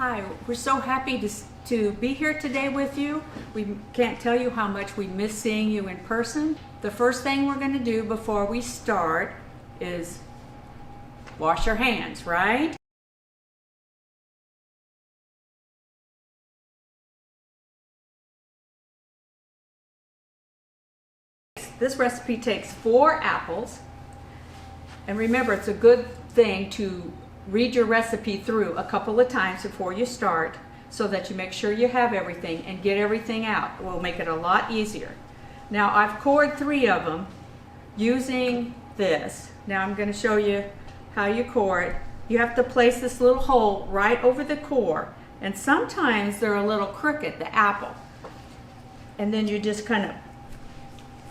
Hi, we're so happy to be here today with you. We can't tell you how much we miss seeing you in person. The first thing we're going to do before we start is wash your hands, right? This recipe takes 4 apples. And remember, it's a good thing to read your recipe through a couple of times before you start so that you make sure you have everything and get everything out. It will make it a lot easier. Now, I've cored 3 of them using this. Now I'm going to show you how you core it. You have to place this little hole right over the core, and sometimes they're a little crooked, the apple. And then you just kind of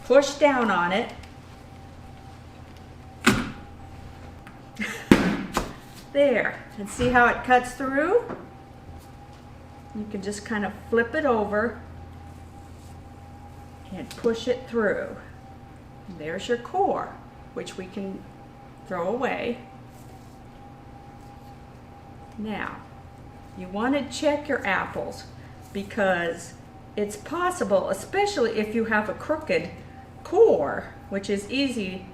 push down on it. There, and see how it cuts through? You can just kind of flip it over and push it through. And there's your core, which we can throw away. Now, you want to check your apples because it's possible, especially if you have a crooked core, which is easy.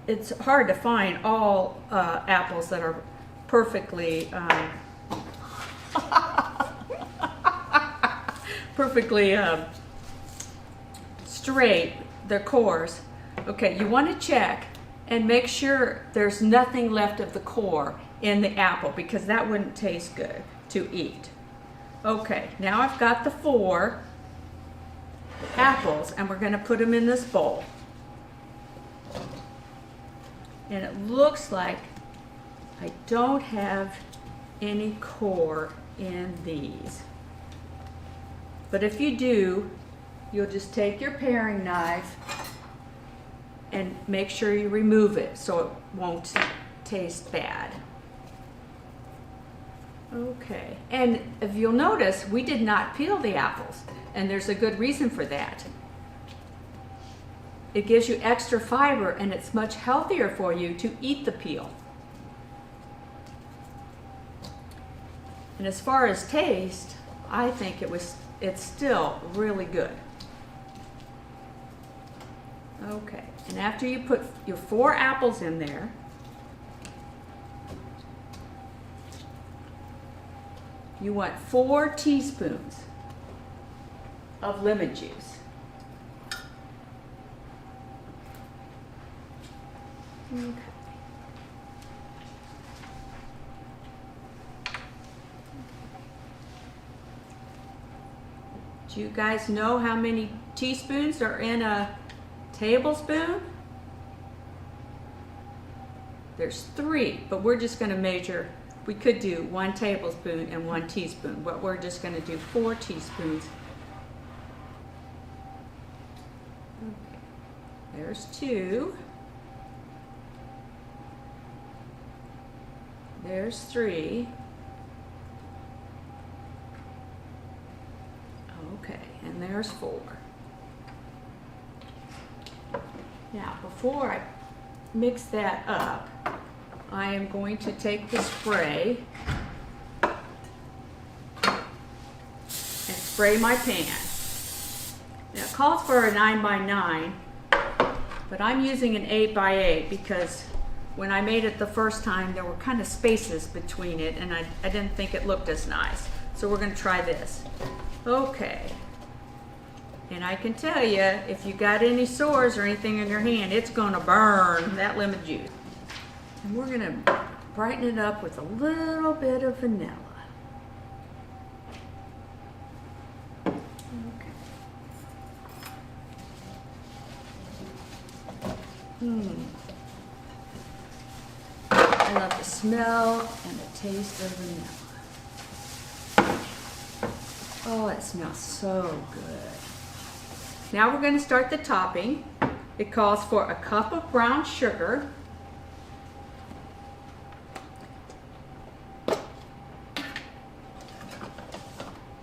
It's hard to find all apples that are perfectly straight, their cores. Okay, you want to check and make sure there's nothing left of the core in the apple because that wouldn't taste good to eat. Okay, now I've got the 4 apples and we're going to put them in this bowl. And it looks like I don't have any core in these. But if you do, you'll just take your paring knife and make sure you remove it so it won't taste bad. Okay, and if you'll notice, we did not peel the apples, and there's a good reason for that. It gives you extra fiber and it's much healthier for you to eat the peel. And as far as taste, I think it's still really good. Okay, and after you put your 4 apples in there, you want 4 teaspoons of lemon juice. Okay. Do you guys know how many teaspoons are in a tablespoon? There's 3, but we're just going to measure. We could do 1 tablespoon and 1 teaspoon, but we're just going to do 4 teaspoons. Okay. There's 2. There's 3. Okay, and there's 4. Now, before I mix that up, I am going to take the spray and spray my pan. Now, it calls for a 9x9, but I'm using an 8x8 because when I made it the first time, there were kind of spaces between it, and I didn't think it looked as nice. So we're going to try this. Okay. And I can tell you, if you got any sores or anything in your hand, it's going to burn that lemon juice. And we're going to brighten it up with a little bit of vanilla. Okay. I love the smell and the taste of vanilla. Oh, it smells so good. Now we're going to start the topping. It calls for a cup of brown sugar,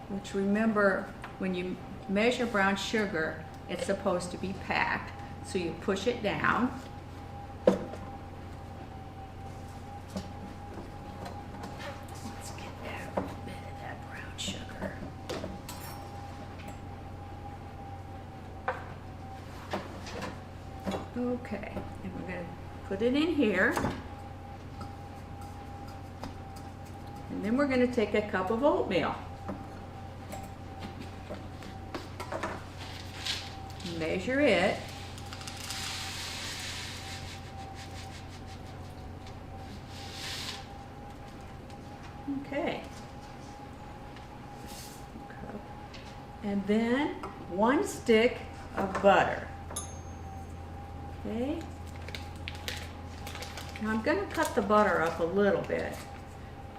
which, remember, when you measure brown sugar, it's supposed to be packed. So you push it down. Let's get that Okay, and we're going to put it in here. And then we're going to take a cup of oatmeal. Measure it. Okay. And then 1 stick of butter. Okay. Now I'm going to cut the butter up a little bit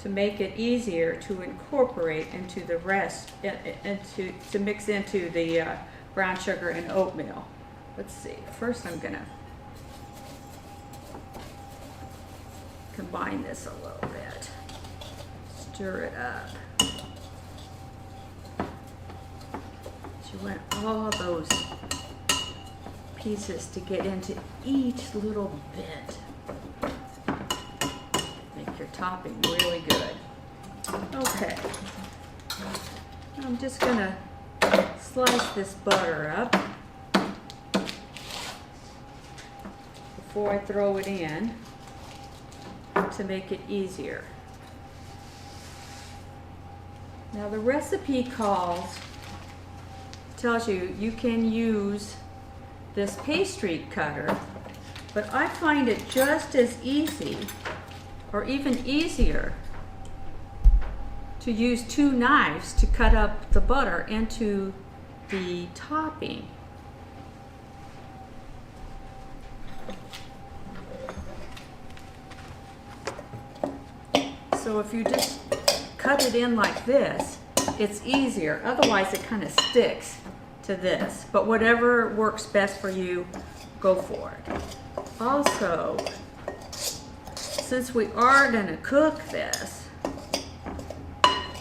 to make it easier to incorporate into the rest, to mix into the brown sugar and oatmeal. Let's see. First I'm going to combine this a little bit. Stir it up. You want all those pieces to get into each little bit. Make your topping really good. Okay. I'm just gonna slice this butter up before I throw it in to make it easier. Now the recipe tells you you can use this pastry cutter, but I find it just as easy or even easier to use 2 knives to cut up the butter into the topping. So if you just cut it in like this, it's easier. Otherwise it kind of sticks to this, but whatever works best for you, go for it. Also, since we are going to cook this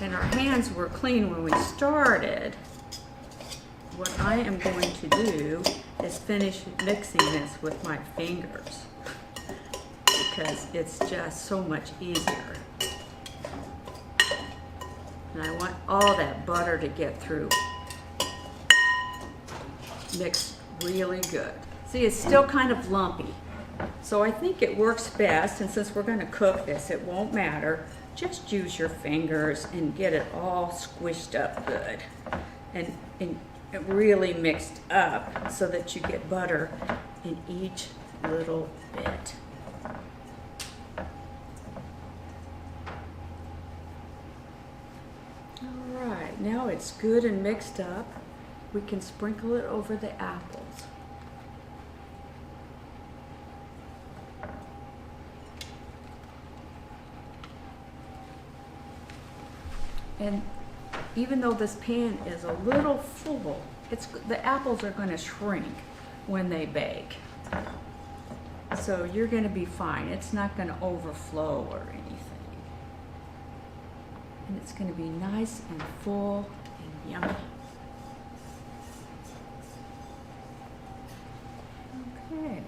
and our hands were clean when we started, what I am going to do is finish mixing this with my fingers because it's just so much easier. And I want all that butter to get through. Mix really good. See, it's still kind of lumpy. So I think it works best, and since we're going to cook this, it won't matter. Just use your fingers and get it all squished up good. And really mixed up so that you get butter in each little bit. All right, now it's good and mixed up. We can sprinkle it over the apples. And even though this pan is a little full, the apples are going to shrink when they bake. So you're going to be fine. It's not going to overflow or anything. And it's going to be nice and full and yummy. Okay.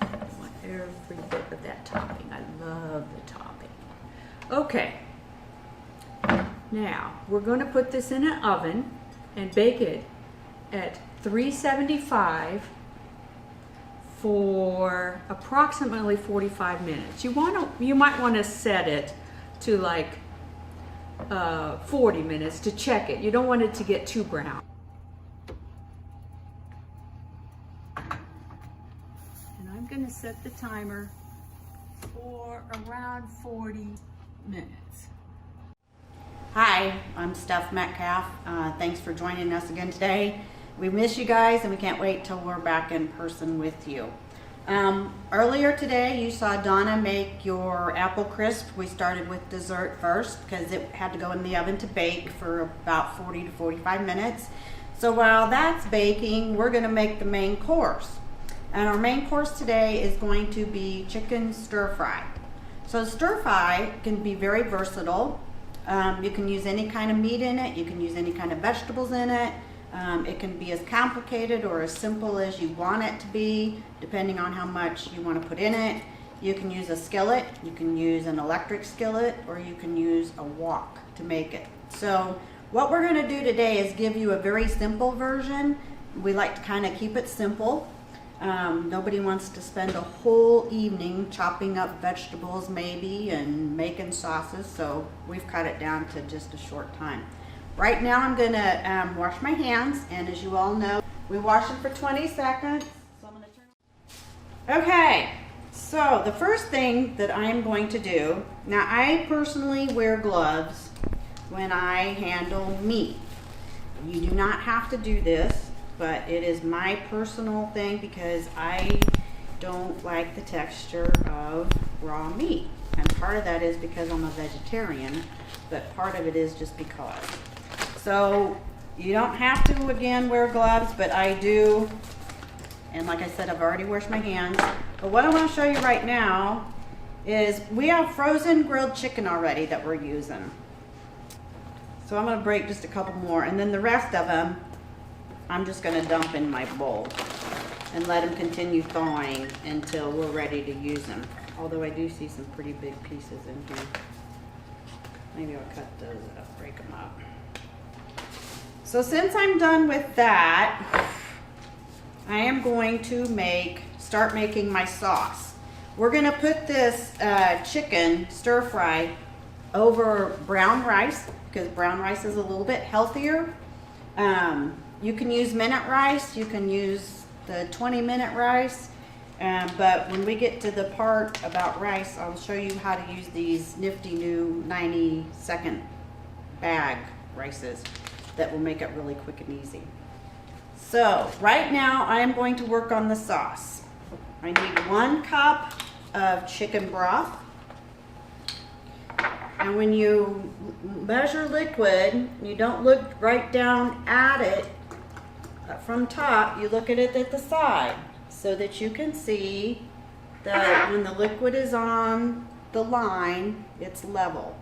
I want every bit of that topping. I love the topping. Okay. Now, we're going to put this in an oven and bake it at 375 for approximately 45 minutes. You might want to set it to like 40 minutes to check it. You don't want it to get too brown. And I'm going to set the timer for around 40 minutes. Hi, I'm Steph Metcalf. Thanks for joining us again today. We miss you guys and we can't wait till we're back in person with you. Earlier today you saw Donna make your apple crisp. We started with dessert first because it had to go in the oven to bake for about 40 to 45 minutes. So while that's baking, we're going to make the main course. And our main course today is going to be chicken stir fry. So stir fry can be very versatile. You can use any kind of meat in it. You can use any kind of vegetables in it. It can be as complicated or as simple as you want it to be, depending on how much you want to put in it. You can use a skillet, you can use an electric skillet, or you can use a wok to make it. So What we're going to do today is give you a very simple version. We like to kind of keep it simple. Nobody wants to spend a whole evening chopping up vegetables maybe and making sauces, so we've cut it down to just a short time. Right now I'm going to wash my hands, and as you all know, we wash them for 20 seconds. So I'm going to turn. Okay, so the first thing that I am going to do, now I personally wear gloves when I handle meat. You do not have to do this, but it is my personal thing because I don't like the texture of raw meat. And part of that is because I'm a vegetarian, but part of it is just because. So you don't have to, again, wear gloves, but I do. And like I said, I've already washed my hands. But what I want to show you right now is we have frozen grilled chicken already that we're using. So I'm going to break just a couple more, and then the rest of them I'm just going to dump in my bowl and let them continue thawing until we're ready to use them. Although I do see some pretty big pieces in here. Maybe I'll cut those up, break them up. So since I'm done with that, I am going to start making my sauce. We're going to put this chicken stir fry over brown rice because brown rice is a little bit healthier. You can use minute rice, you can use the 20-minute rice, but when we get to the part about rice, I'll show you how to use these nifty new 90-second bag rices that will make it really quick and easy. So right now I am going to work on the sauce. I need 1 cup of chicken broth. And when you measure liquid, you don't look right down at it from top, you look at it at the side so that you can see that when the liquid is on the line, it's level.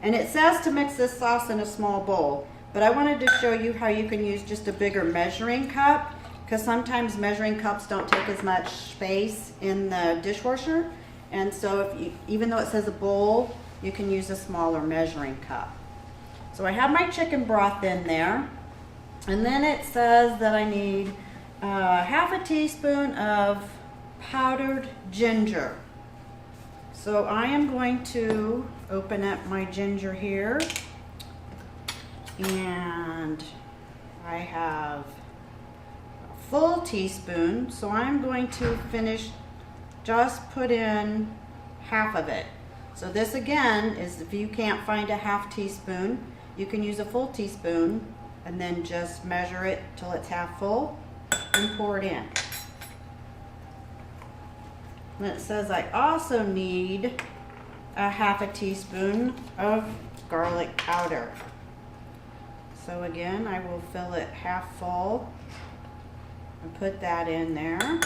And it says to mix this sauce in a small bowl, but I wanted to show you how you can use just a bigger measuring cup, because sometimes measuring cups don't take as much space in the dishwasher. And so even though it says a bowl, you can use a smaller measuring cup. So I have my chicken broth in there, and then it says that I need half a teaspoon of powdered ginger. So I am going to open up my ginger here, and I have a full teaspoon, so I'm going to just put in half of it. So this again is, if you can't find a half teaspoon, you can use a full teaspoon and then just measure it till it's half full and pour it in. And it says I also need a half a teaspoon of garlic powder. So again, I will fill it half full and put that in there.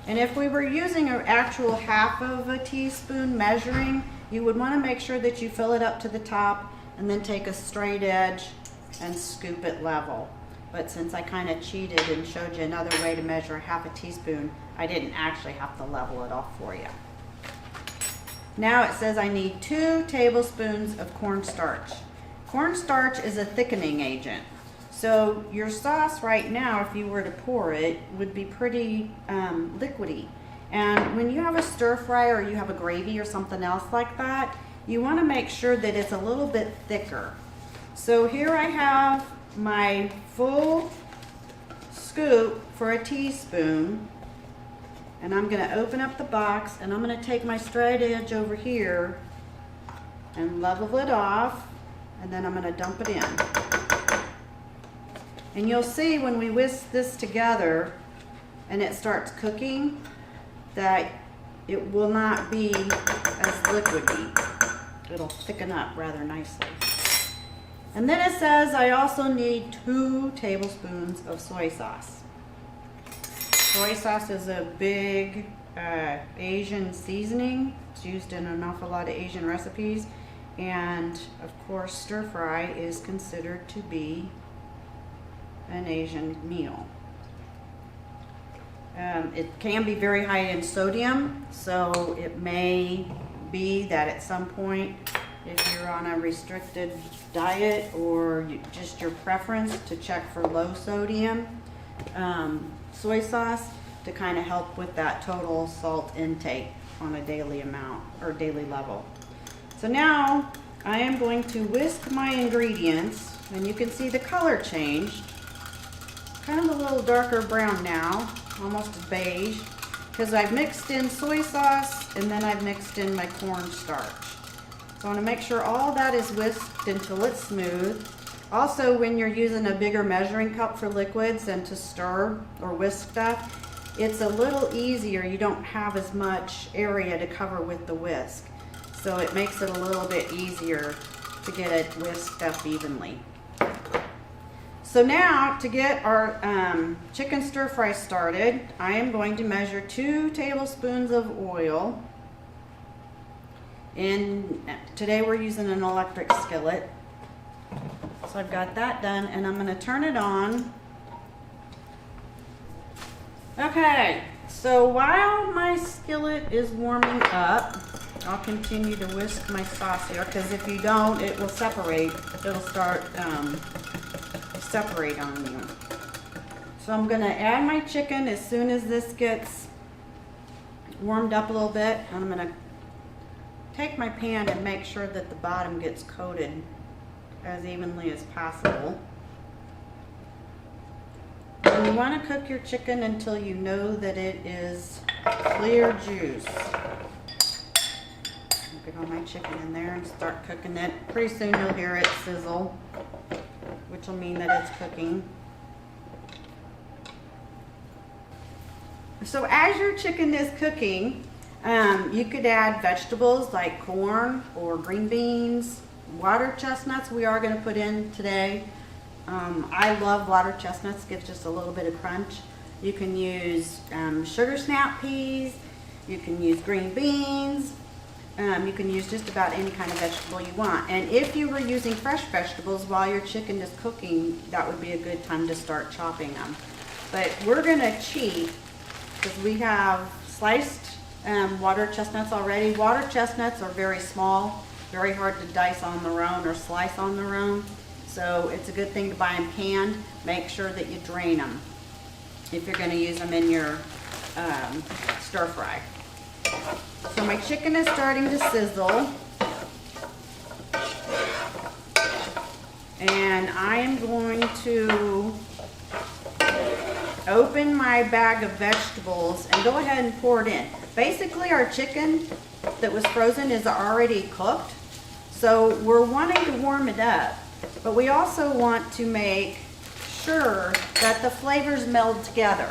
And if we were using an actual half of a teaspoon measuring, you would want to make sure that you fill it up to the top and then take a straight edge and scoop it level. But since I kind of cheated and showed you another way to measure a half a teaspoon, I didn't actually have to level it off for you. Now it says I need 2 tablespoons of cornstarch. Cornstarch is a thickening agent. So your sauce right now, if you were to pour it, would be pretty liquidy. And when you have a stir fry or you have a gravy or something else like that, you want to make sure that it's a little bit thicker. So here I have my full scoop for a teaspoon, and I'm going to open up the box, and I'm going to take my straight edge over here and level it off, and then I'm going to dump it in. And you'll see when we whisk this together and it starts cooking that it will not be as liquidy. It'll thicken up rather nicely. And then it says I also need 2 tablespoons of soy sauce. Soy sauce is a big Asian seasoning. It's used in an awful lot of Asian recipes. And of course, stir fry is considered to be an Asian meal. It can be very high in sodium, so it may be that at some point if you're on a restricted diet or just your preference, to check for low sodium soy sauce to kind of help with that total salt intake on a daily amount or daily level. So now I am going to whisk my ingredients, and you can see the color change. Kind of a little darker brown now, almost beige, because I've mixed in soy sauce and then I've mixed in my cornstarch. So I want to make sure all that is whisked until it's smooth. Also, when you're using a bigger measuring cup for liquids and to stir or whisk stuff, it's a little easier. You don't have as much area to cover with the whisk. So it makes it a little bit easier to get it whisked up evenly. So now, to get our chicken stir fry started, I am going to measure 2 tablespoons of oil. And today we're using an electric skillet. So I've got that done, and I'm going to turn it on. Okay, so while my skillet is warming up, I'll continue to whisk my sauce here, because if you don't, it will separate. It'll start separate on you. So I'm going to add my chicken as soon as this gets warmed up a little bit. And I'm going to take my pan and make sure that the bottom gets coated as evenly as possible. And you want to cook your chicken until you know that it is clear juice. I'll get all my chicken in there and start cooking it. Pretty soon you'll hear it sizzle, which will mean that it's cooking. So as your chicken is cooking, you could add vegetables like corn or green beans, water chestnuts we are going to put in today. I love water chestnuts, gives just a little bit of crunch. You can use sugar snap peas, you can use green beans, you can use just about any kind of vegetable you want. And if you were using fresh vegetables while your chicken is cooking, that would be a good time to start chopping them. But we're going to cheat because we have sliced water chestnuts already. Water chestnuts are very small, very hard to dice on their own or slice on their own. So it's a good thing to buy them canned. Make sure that you drain them if you're going to use them in your stir fry. So my chicken is starting to sizzle. And I am going to open my bag of vegetables and go ahead and pour it in. Basically, our chicken that was frozen is already cooked. So we're wanting to warm it up, but we also want to make sure that the flavors meld together.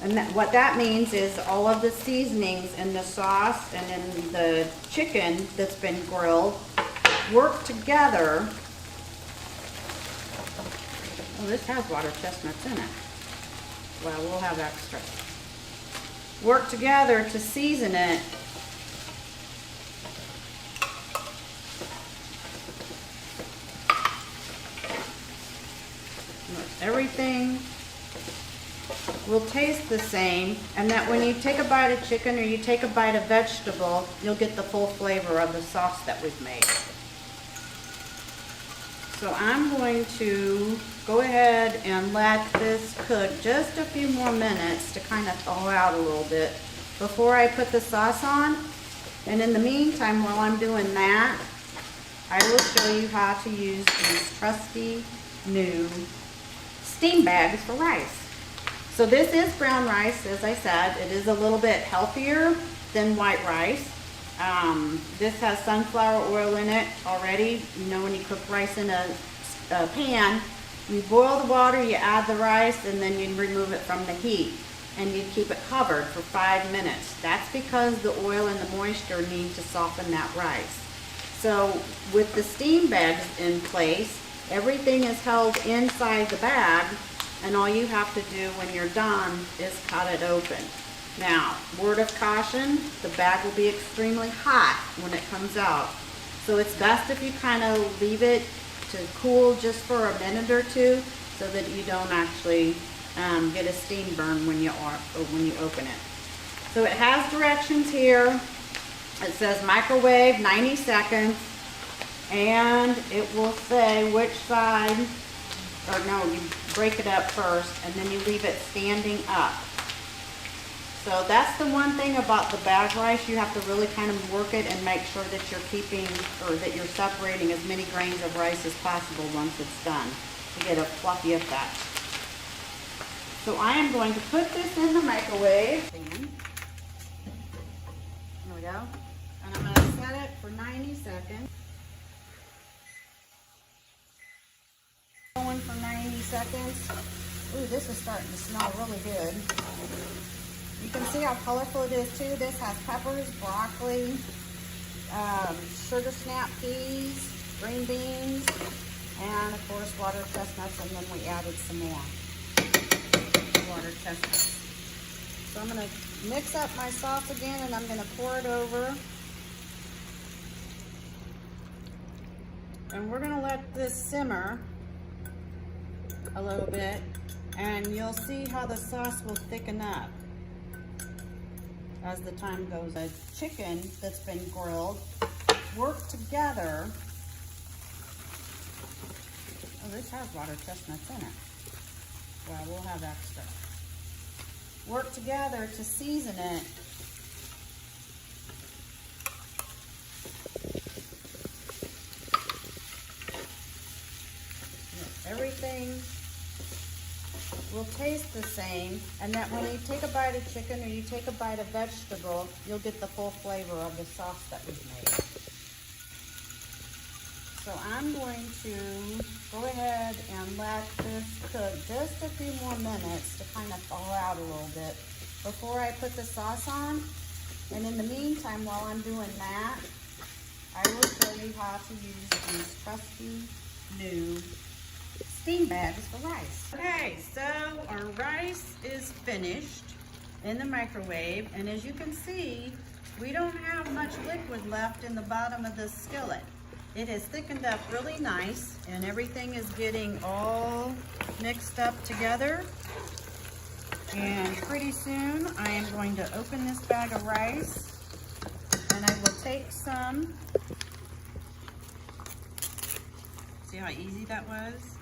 And what that means is all of the seasonings and the sauce and then the chicken that's been grilled work together. Oh, this has water chestnuts in it. Well, we'll have extra. Work together to season it. Everything will taste the same, and that when you take a bite of chicken or you take a bite of vegetable, you'll get the full flavor of the sauce that we've made. So I'm going to go ahead and let this cook just a few more minutes to kind of thaw out a little bit before I put the sauce on. And in the meantime, while I'm doing that, I will show you how to use these trusty new steam bags for rice. So this is brown rice, as I said. It is a little bit healthier than white rice. This has sunflower oil in it already. You know, when you cook rice in a pan, you boil the water, you add the rice, and then you remove it from the heat. And you keep it covered for 5 minutes. That's because the oil and the moisture need to soften that rice. So with the steam bags in place, everything is held inside the bag, and all you have to do when you're done is cut it open. Now, word of caution, the bag will be extremely hot when it comes out. So it's best if you kind of leave it to cool just for a minute or two so that you don't actually get a steam burn when you open it. So it has directions here It says microwave 90 seconds, and it will say which side, or no, you break it up first and then you leave it standing up. So that's the one thing about the bag rice. You have to really kind of work it and make sure that you're keeping, or that you're separating as many grains of rice as possible once it's done to get a fluffy effect. So I am going to put this in the microwave. Here we go. And I'm going to set it for 90 seconds. Going for 90 seconds. Ooh, this is starting to smell really good. You can see how colorful it is too. This has peppers, broccoli, sugar snap peas, green beans, and of course water chestnuts, and then we added some more water chestnuts. So I'm going to mix up my sauce again, and I'm going to pour it over. And we're going to let this simmer a little bit, and you'll see how the sauce will thicken up as the time goes. The chicken that's been grilled work together. Oh, this has water chestnuts in it. Well, we'll have extra. Work together to season it. Everything will taste the same, and that when you take a bite of chicken or you take a bite of vegetable, you'll get the full flavor of the sauce that we've made. So I'm going to go ahead and let this cook just a few more minutes to kind of thaw out a little bit before I put the sauce on. And in the meantime, while I'm doing that, I will show you how to use these trusty new steam bags for rice. Okay, so our rice is finished in the microwave, and as you can see, we don't have much liquid left in the bottom of this skillet. It has thickened up really nice, and everything is getting all mixed up together. And pretty soon I am going to open this bag of rice, and I will take some. See how easy that was?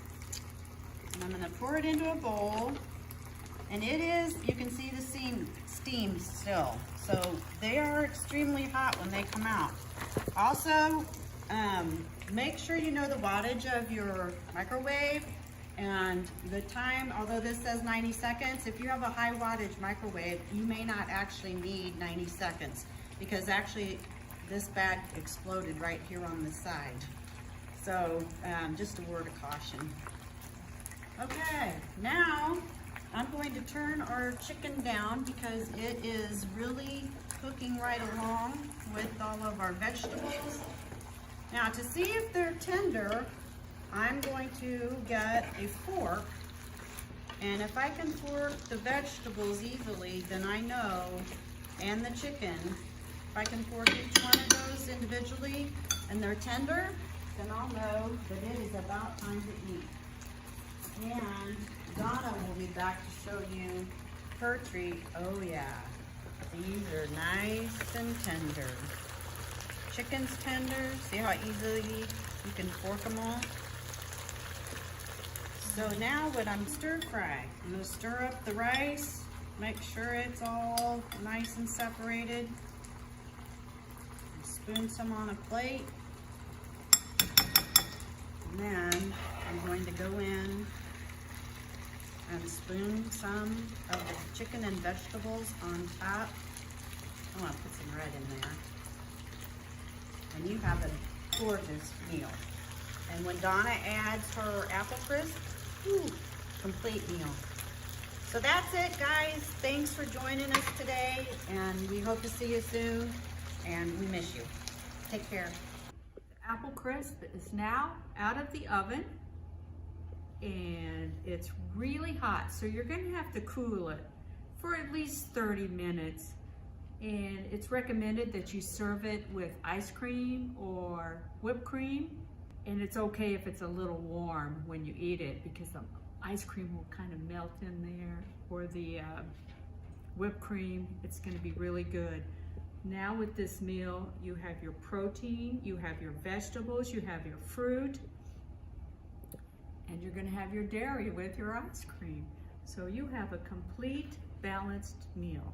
And I'm going to pour it into a bowl, and it is, you can see the steam still, so they are extremely hot when they come out. Also, make sure you know the wattage of your microwave and the time. Although this says 90 seconds, if you have a high wattage microwave, you may not actually need 90 seconds, because actually this bag exploded right here on the side. So just a word of caution. Okay, now I'm going to turn our chicken down because it is really cooking right along with all of our vegetables. Now, to see if they're tender, I'm going to get a fork, and if I can fork the vegetables easily, then I know, and the chicken, if I can fork each one of those individually and they're tender, then I'll know that it is about time to eat. And Donna will be back to show you her treat. Oh yeah, these are nice and tender. Chicken's tender. See how easily you can fork them all? So now what I'm stir fry. I'm going to stir up the rice, make sure it's all nice and separated. Spoon some on a plate. And then I'm going to go in and spoon some of the chicken and vegetables on top. I want to put some red in there. And you have a gorgeous meal. And when Donna adds her apple crisp, ooh, complete meal. So that's it, guys. Thanks for joining us today, and we hope to see you soon, and we miss you. Take care. The apple crisp is now out of the oven, and it's really hot, so you're going to have to cool it for at least 30 minutes. And it's recommended that you serve it with ice cream or whipped cream. And it's okay if it's a little warm when you eat it, because the ice cream will kind of melt in there, or the whipped cream. It's going to be really good. Now with this meal, you have your protein, you have your vegetables, you have your fruit, and you're gonna have your dairy with your ice cream. So you have a complete, balanced meal.